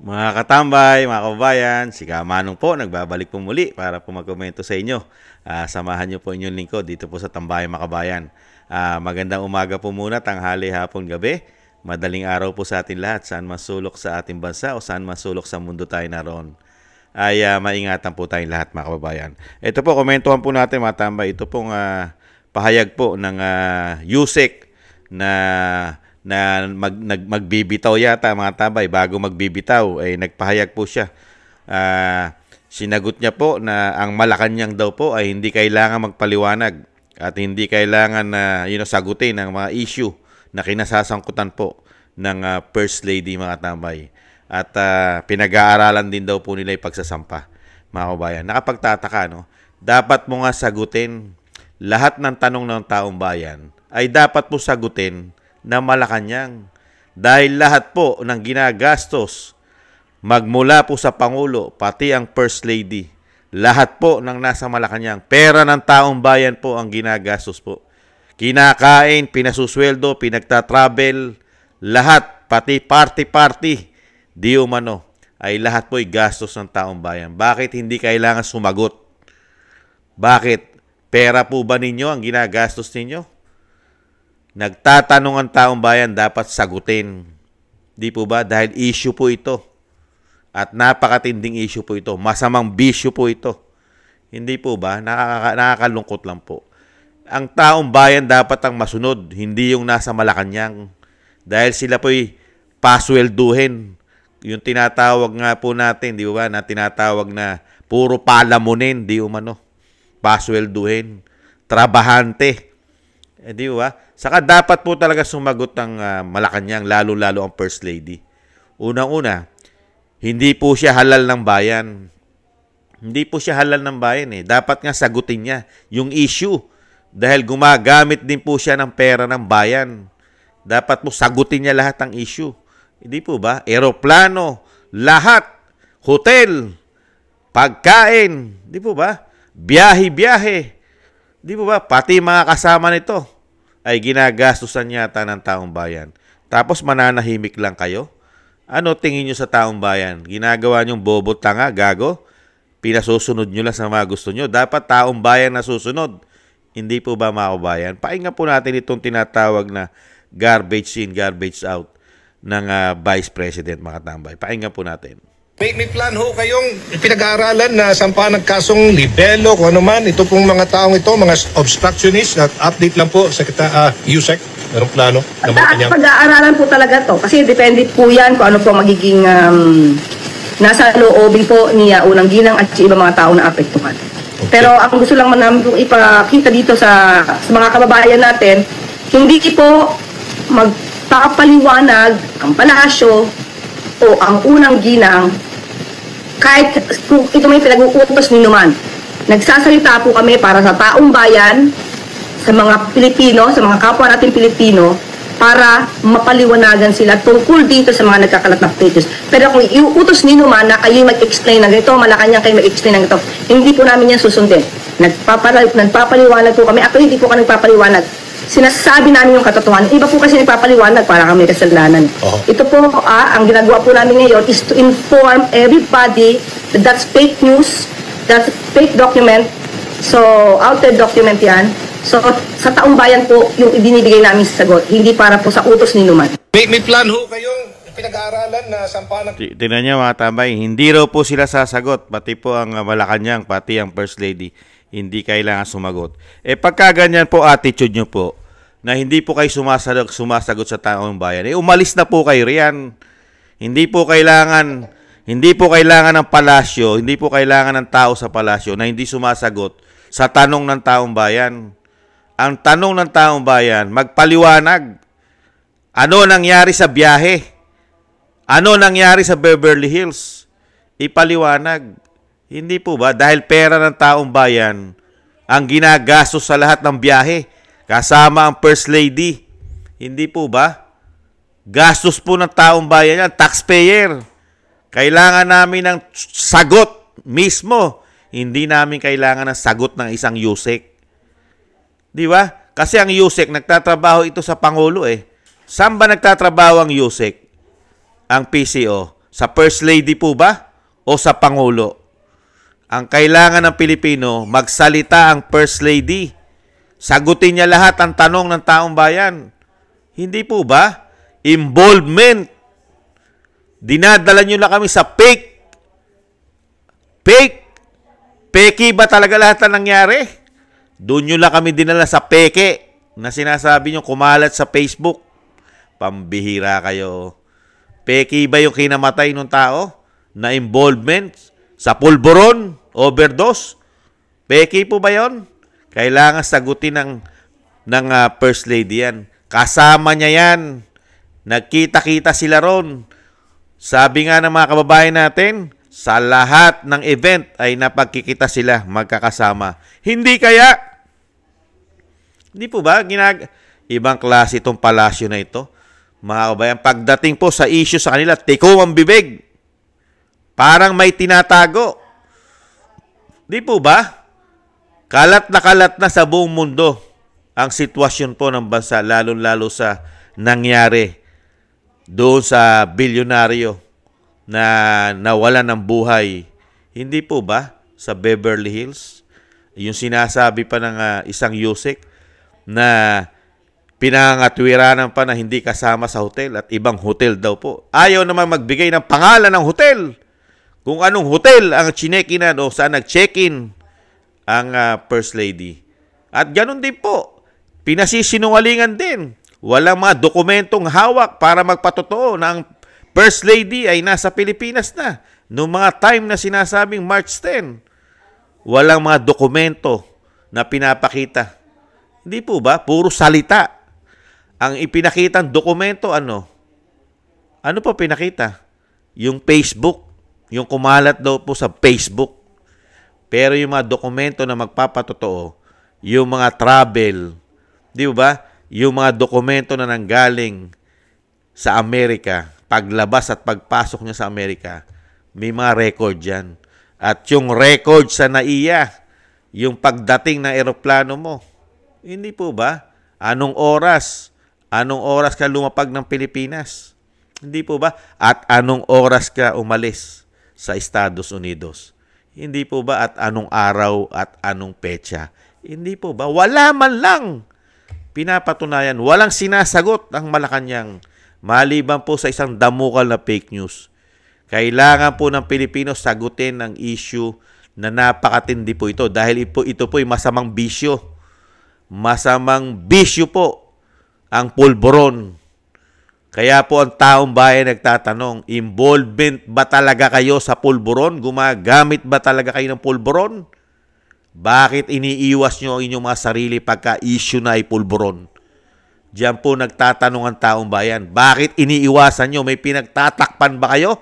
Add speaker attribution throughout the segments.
Speaker 1: Mga katambay, mga kababayan, si Kamanong po, nagbabalik po muli para po magkomento sa inyo. Samahan niyo po inyong lingkod dito po sa Tambayan Makabayan. Magandang umaga po muna, tanghali, hapon, gabi. Madaling araw po sa atin lahat, saan masulok sa ating bansa o saan masulok sa mundo tayo naroon. Maingatan po tayong lahat, mga kababayan. Ito po, komentuhan po natin mga tambay. Ito pong pahayag po ng USEC na magbibitaw yata mga tabay. Bago magbibitaw ay nagpahayag po siya. Sinagot niya po na ang Malacanang daw po ay hindi kailangan magpaliwanag at hindi kailangan na sagutin ang mga issue na kinasasangkutan po ng First Lady, mga tabay. At pinag-aaralan din daw po nila yung pagsasampa, mga kabayan. Nakapagtataka, no? Dapat mo nga sagutin lahat ng tanong ng taong bayan ay dapat po sagutin na Malacanang. Dahil lahat po ng ginagastos, magmula po sa Pangulo, pati ang First Lady, lahat po ng nasa Malacanang, pera ng taong bayan po ang ginagastos po. Kinakain, pinasusweldo, pinagtatravel, lahat, pati party-party, di umano, ay lahat po ay gastos ng taong bayan. Bakit hindi kailangan sumagot? Bakit? Pera po ba ninyo ang ginagastos ninyo? Nagtatanong ang taong bayan, dapat sagutin. Di po ba? Dahil issue po ito. At napakatinding issue po ito. Masamang bisyo po ito. Hindi po ba? Nakakalungkot lang po. Ang taong bayan dapat ang masunod, hindi yung nasa Malacanang. Dahil sila po'y paswelduhin. Yung tinatawag nga po natin, di ba? Na tinatawag na puro palamunin, di umano. Paswelduhin. Trabahante. Di ba? Saka dapat po talaga sumagot ng Malacanang, lalo-lalo ang First Lady. Unang-una, hindi po siya halal ng bayan. Hindi po siya halal ng bayan eh. Dapat nga sagutin niya yung issue. Dahil gumagamit din po siya ng pera ng bayan. Dapat po sagutin niya lahat ng issue. Hindi po ba? Aeroplano, lahat, hotel, pagkain, di po ba? Biyahe-biyahe. Di po ba? Pati mga kasama nito ay ginagastusan yata ng taong bayan. Tapos mananahimik lang kayo? Ano tingin nyo sa taong bayan? Ginagawa nyong bobo tanga, gago? Pinasusunod nyo lang sa mga gusto nyo. Dapat taong bayan na susunod. Hindi po ba, mga kabayan? Pahinga po natin itong tinatawag na garbage in, garbage out ng Vice President, mga tambay. Pahinga po natin.
Speaker 2: May plan ho kayong pinag-aaralan na sampahan ng kasong libelo, kung ano man, ito pong mga taong ito, mga obstructionist, at update lang po sa USEC, merong plano.
Speaker 3: Pag-aaralan po talaga to kasi depende po yan kung ano po magiging nasa loobin po ni Unang Ginang at sa ibang mga tao na apektuhan. Okay. Pero ang gusto lang namin pong ipakita dito sa mga kababayan natin, hindi po magpapaliwanag ang palasyo o ang Unang Ginang kahit kung ito may pinag-uutos ni Numan. Nagsasalita po kami para sa taong bayan, sa mga Pilipino, sa mga kapwa natin Pilipino, para mapaliwanagan sila tungkol dito sa mga nagkakalat na pages. Pero kung iuutos ni Numan na kayo mag-explain ng ito, Malacanang kayo mag-explain ng ito, hindi po namin yan susundin. Nagpapaliwanag po kami. Ako hindi po ka nagpapaliwanag. Sinasabi namin yung katotohanan. Iba po kasi nagpapaliwanag para kami kasalanan. Ito po, ang ginagawa po namin ngayon is to inform everybody that that's fake news, that's fake document. So, outed document yan. So, sa taong bayan po, yung ibinibigay namin sa sagot, hindi para po sa utos ni Numan.
Speaker 2: May plan ho kayong pinag-aaralan na sampahan ng...
Speaker 1: Tingnan niyo, mga tambay, hindi raw po sila sasagot, pati po ang Malacanang, pati ang First Lady, hindi kailangan sumagot. Pagka ganyan po attitude nyo po, na hindi po kayo sumasagot sa taong bayan, umalis na po kayo riyan. Hindi po kailangan ng palasyo, hindi po kailangan ng tao sa palasyo na hindi sumasagot sa tanong ng taong bayan. Ang tanong ng taong bayan, magpaliwanag. Ano nangyari sa biyahe? Ano nangyari sa Beverly Hills? Ipaliwanag. Hindi po ba? Dahil pera ng taong bayan ang ginagastos sa lahat ng biyahe. Kasama ang First Lady. Hindi po ba? Gastos po ng taong bayan yan. Taxpayer. Kailangan namin ng sagot mismo. Hindi namin kailangan ng sagot ng isang USEC. Di ba? Kasi ang USEC, nagtatrabaho ito sa Pangulo eh. Saan ba nagtatrabaho ang USEC? Ang PCO? Sa First Lady po ba? O sa Pangulo? Ang kailangan ng Pilipino, magsalita ang First Lady. Sagutin niya lahat ang tanong ng taong bayan. Hindi po ba? Involvement. Dinadala nyo na kami sa fake. Peki ba talaga lahat na nangyari? Doon nyo lang kami dinala sa peke na sinasabi nyo kumalat sa Facebook. Pambihira kayo. Peki ba yung kinamatay ng tao? Na involvement sa pulburon, overdose? Peki po ba yon? Kailangan sagutin ng First Lady yan. Kasama niya yan. Nagkita-kita sila ron. Sabi nga ng mga kababayan natin, sa lahat ng event ay napagkikita sila magkakasama. Hindi kaya? Hindi po ba? Ibang klase itong palasyo na ito. Mga kababayan, pagdating po sa issue sa kanila, tiko ang bibig. Parang may tinatago. Di po ba? Kalat na sa buong mundo ang sitwasyon po ng bansa, lalo-lalo sa nangyari doon sa bilyonaryo na nawalan ng buhay. Hindi po ba sa Beverly Hills? Yung sinasabi pa ng isang Yusek na pinangatwiranan pa na hindi kasama sa hotel at ibang hotel daw po. Ayaw naman magbigay ng pangalan ng hotel. Kung anong hotel ang chinekinan o saan nag-check-in ang First Lady. At ganun din po, pinasisinungalingan din. Walang mga dokumentong hawak para magpatotoo na ang First Lady ay nasa Pilipinas na. Noong mga time na sinasabing March 10, walang mga dokumento na pinapakita. Hindi po ba? Puro salita. Ang ipinakitang dokumento, ano? Ano po pinakita? Yung Facebook. Yung kumalat daw po sa Facebook. Pero yung mga dokumento na magpapatotoo, yung mga travel, di ba? Yung mga dokumento na nanggaling sa Amerika, paglabas at pagpasok niya sa Amerika, may mga record dyan. At yung record sa NAIA, yung pagdating ng eroplano mo, hindi po ba? Anong oras? Anong oras ka lumapag ng Pilipinas? Hindi po ba? At anong oras ka umalis sa Estados Unidos? Hindi po ba? At anong araw at anong petsa? Hindi po ba? Wala man lang pinapatunayan. Walang sinasagot ang Malacanang. Maliban po sa isang damukal na fake news. Kailangan po ng Pilipino sagutin ang issue na napakatindi po ito dahil ito po ay masamang bisyo. Masamang bisyo po ang pulburon. Kaya po ang taong bayan nagtatanong, involvement ba talaga kayo sa pulburon? Gumagamit ba talaga kayo ng pulburon? Bakit iniiwas nyo ang inyong mga sarili pagka issue na ay pulburon? Diyan po nagtatanong ang taong bayan. Bakit iniiwasan nyo? May pinagtatakpan ba kayo?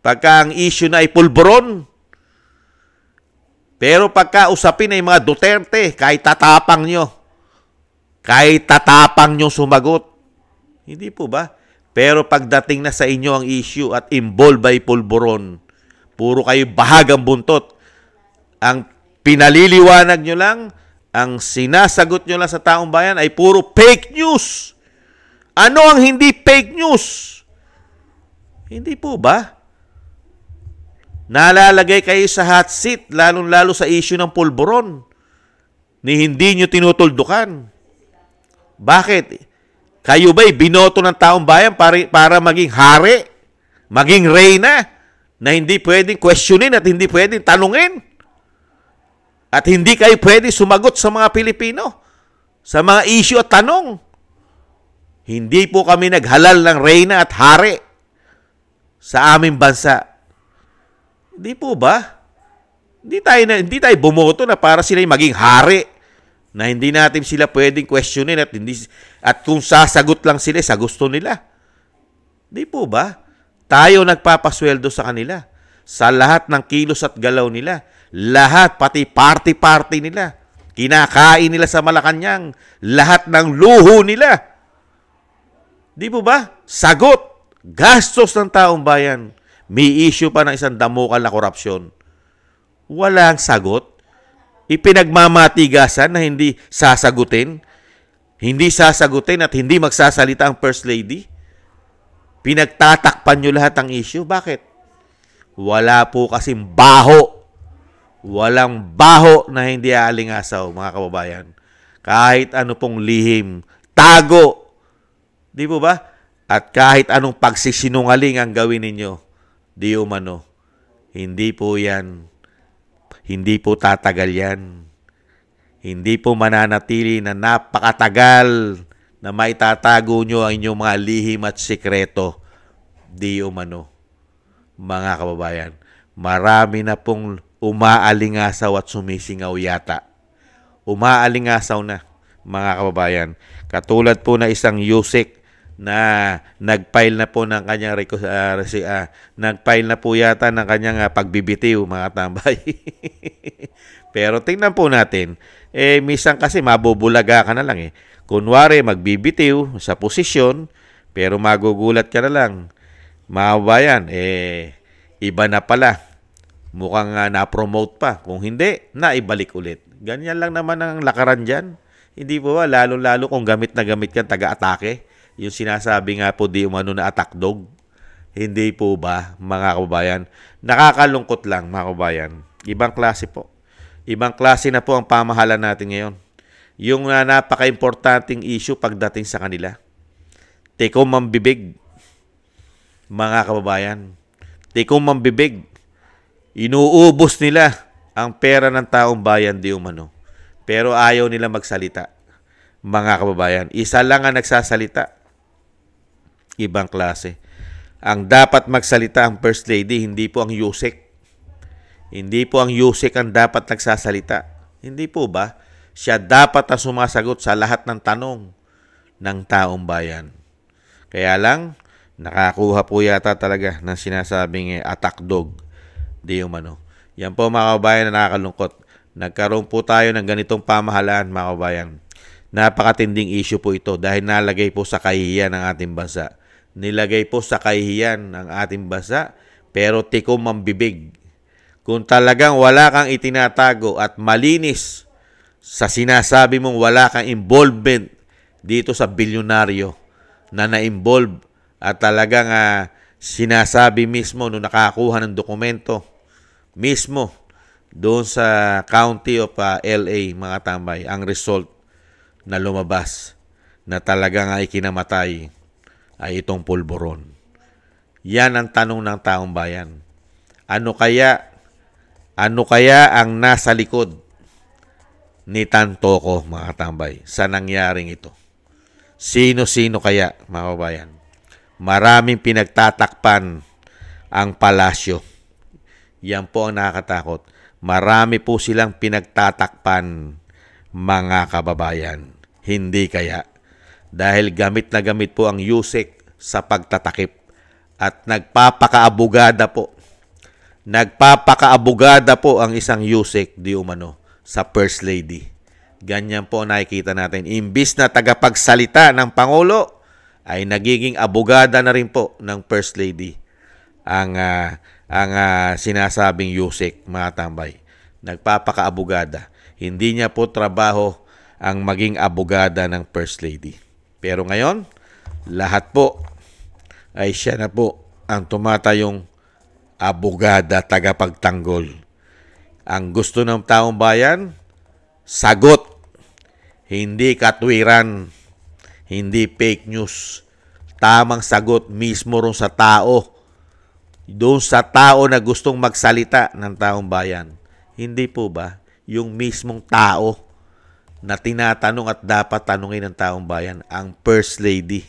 Speaker 1: Pagka ang issue na ay pulburon? Pero pagka usapin ay mga Duterte, kahit tatapang nyo. Kahit tatapang nyo sumagot. Hindi po ba? Pero pagdating na sa inyo ang issue at involved by pulburon, puro kayo bahagang buntot. Ang pinaliliwanag nyo lang, ang sinasagot nyo lang sa taong bayan ay puro fake news. Ano ang hindi fake news? Hindi po ba? Nalalagay kayo sa hot seat, lalong-lalo sa issue ng pulburon, ni hindi nyo tinutuldukan. Bakit? Kayo ba'y binoto ng taong bayan para maging hari, maging reyna, na hindi pwedeng questionin at hindi pwedeng tanungin? At hindi kayo pwede sumagot sa mga Pilipino, sa mga issue at tanong. Hindi po kami naghalal ng reyna at hari sa aming bansa. Hindi po ba? Hindi tayo bumoto na para sila maging hari, na hindi natin sila pwedeng questionin at kung sasagot lang sila sa gusto nila. Di po ba? Tayo nagpapasweldo sa kanila sa lahat ng kilos at galaw nila. Lahat, pati party-party nila. Kinakain nila sa Malacanang. Lahat ng luho nila. Di po ba? Sagot. Gastos ng taong bayan. May issue pa ng isang damukal na korupsyon. Walang sagot. Ipinagmamatigasan na hindi sasagutin. Hindi sasagutin at hindi magsasalita ang First Lady. Pinagtatakpan nyo lahat ang issue. Bakit? Wala po kasing baho. Walang baho na hindi aalingasaw, mga kababayan. Kahit ano pong lihim, tago. Di po ba? At kahit anong pagsisinungaling ang gawin ninyo, di umano, hindi po yan. Hindi po tatagal yan. Hindi po mananatili na napakatagal na maitatago nyo ang inyong mga lihim at sikreto. Di umano, mga kababayan. Marami na pong umaalingasaw at sumisingaw yata. Umaalingasaw na, mga kababayan. Katulad po na isang Yusek na nag-file na po ng kanyang nag-file na po yata ng kanyang pagbibitiw, mga tambay. Pero tingnan po natin, minsan kasi mabubulaga ka na lang eh. Kunwari magbibitiw sa posisyon, pero magugulat ka na lang. Mga kababayan, iba na pala. Mukhang na-promote pa. Kung hindi, naibalik ulit. Ganyan lang naman ang lakaran dyan. Hindi po ba? Lalo-lalo kung gamit na gamit ka taga-atake. Yung sinasabi nga po di umano na attack dog. Hindi po ba, mga kababayan? Nakakalungkot lang, mga kababayan. Ibang klase po. Ibang klase na po ang pamahalaan natin ngayon. Yung napaka-importanting issue pagdating sa kanila. Tikom mambibig, mga kababayan. Tikom mambibig. Inuubos nila ang pera ng taong bayan di umano. Pero ayaw nila magsalita, mga kababayan. Isa lang ang nagsasalita. Ibang klase. Ang dapat magsalita ang First Lady, hindi po ang Yusek. Hindi po ang Yusek ang dapat nagsasalita. Hindi po ba? Siya dapat ang sumasagot sa lahat ng tanong ng taong bayan. Kaya lang, nakakuha po yata talaga ng sinasabing attack dog. Di umano. Yan po, mga kababayan, na nakakalungkot. Nagkaroon po tayo ng ganitong pamahalaan, mga kababayan. Napakatinding issue po ito dahil nalagay po sa kahihiyan ng ating bansa. Nilagay po sa kahihiyan ng ating bansa, pero tikom mambibig. Kung talagang wala kang itinatago at malinis sa sinasabi mong wala kang involvement dito sa bilyonaryo na na-involve at talagang sinasabi mismo nung nakakuha ng dokumento mismo doon sa County of LA, mga tambay, ang result na lumabas na talagang ikinamatay ay itong pulburon. Yan ang tanong ng taong bayan. Ano kaya ang nasa likod ni Tantoco, mga tambay, sa nangyaring ito? Sino-sino kaya, mga kababayan? Maraming pinagtatakpan ang palasyo. Yan po ang nakakatakot. Marami po silang pinagtatakpan, mga kababayan. Hindi kaya. Dahil gamit na gamit po ang Yusek sa pagtatakip. At nagpapakaabugada po. Nagpapakaabugada po ang isang Yusek di umano sa First Lady. Ganyan po nakikita natin. Imbis na tagapagsalita ng Pangulo, ay nagiging abogada na rin po ng First Lady ang sinasabing Yusek, mga tambay. Nagpapakaabogada. Hindi niya po trabaho ang maging abogada ng First Lady. Pero ngayon, lahat po ay siya na po ang tumatayong abogada, tagapagtanggol. Ang gusto ng taong bayan, sagot. Hindi katwiran. Hindi fake news. Tamang sagot mismo ron sa tao. Doon sa tao na gustong magsalita ng taong bayan. Hindi po ba? Yung mismong tao na tinatanong at dapat tanungin ng taong bayan, ang First Lady,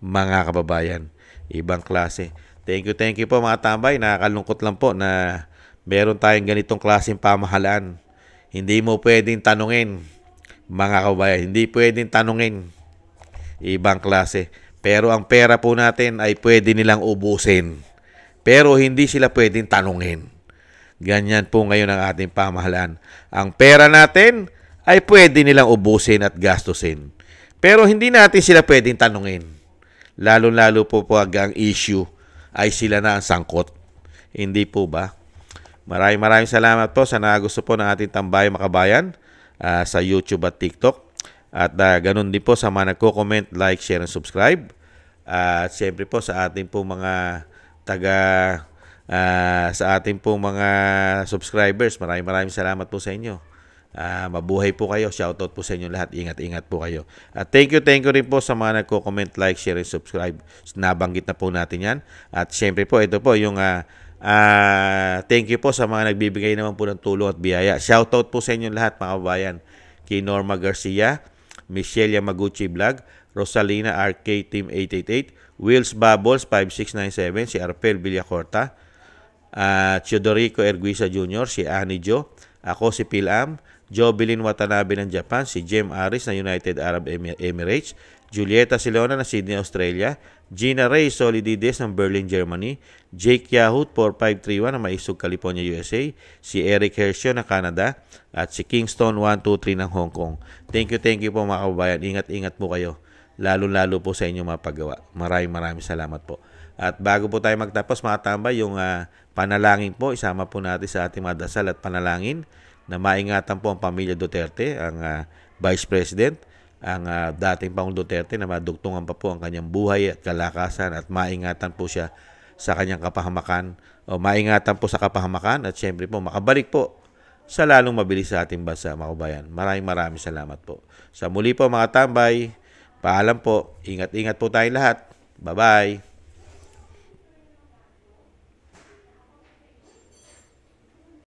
Speaker 1: mga kababayan. Ibang klase. Thank you po, mga tambay. Nakakalungkot lang po na meron tayong ganitong klaseng pamahalaan. Hindi mo pwedeng tanungin, mga kababayan. Hindi pwedeng tanungin. Ibang klase. Pero ang pera po natin ay pwede nilang ubusin. Pero hindi sila pwedeng tanungin. Ganyan po ngayon ang ating pamahalaan. Ang pera natin ay pwede nilang ubusin at gastusin. Pero hindi natin sila pwedeng tanungin. Lalo-lalo po ang issue ay sila na ang sangkot. Hindi po ba? Maraming salamat po sa nagusto po ng ating tambayang makabayan sa YouTube at TikTok. At ganun din po sa mga nagko-comment, like, share, and subscribe. At siyempre po sa ating po mga sa ating pong mga subscribers. Maraming salamat po sa inyo. Mabuhay po kayo. Shoutout po sa inyo lahat. Ingat po kayo. At thank you rin po sa mga nagko-comment, like, share, and subscribe. Nabanggit na po natin yan. At syempre po, ito po yung thank you po sa mga nagbibigay naman po ng tulong at biyaya. Shoutout po sa inyo lahat, mga kabayan. Kay Norma Garcia, Michelle Yamaguchi Vlog, Rosalina RK Team 888, Wills Bubbles 5697, si Arpel Villacorta, Teodorico Erguisa Jr., si Annie Jo, ako si Pilam, Jovelyn Watanabe ng Japan, si Jem Aris ng United Arab Emirates, Julieta Silona ng Sydney, Australia, Gina Ray Solidides ng Berlin, Germany, Jake Yahoo 4531 ng Maisog, California, USA, si Eric Hershio ng Canada, at si Kingston 123 ng Hong Kong. Thank you po mga kababayan. Ingat po kayo. Lalo po sa inyong mga paggawa. Maraming salamat po. At bago po tayo magtapos mga tambay, yung panalangin po, isama po natin sa ating mga dasal at panalangin na maingatan po ang pamilya Duterte, ang Vice President, ang dating Pangulong Duterte na madugtungan pa po ang kanyang buhay at kalakasan at maingatan po siya sa kanyang kapahamakan o maingatan po sa kapahamakan at syempre po makabalik po sa lalong mabilis sa ating bansa, mga kabayan. Maraming salamat po. Sa muli po mga tambay, paalam po. Ingat po tayong lahat. Bye-bye.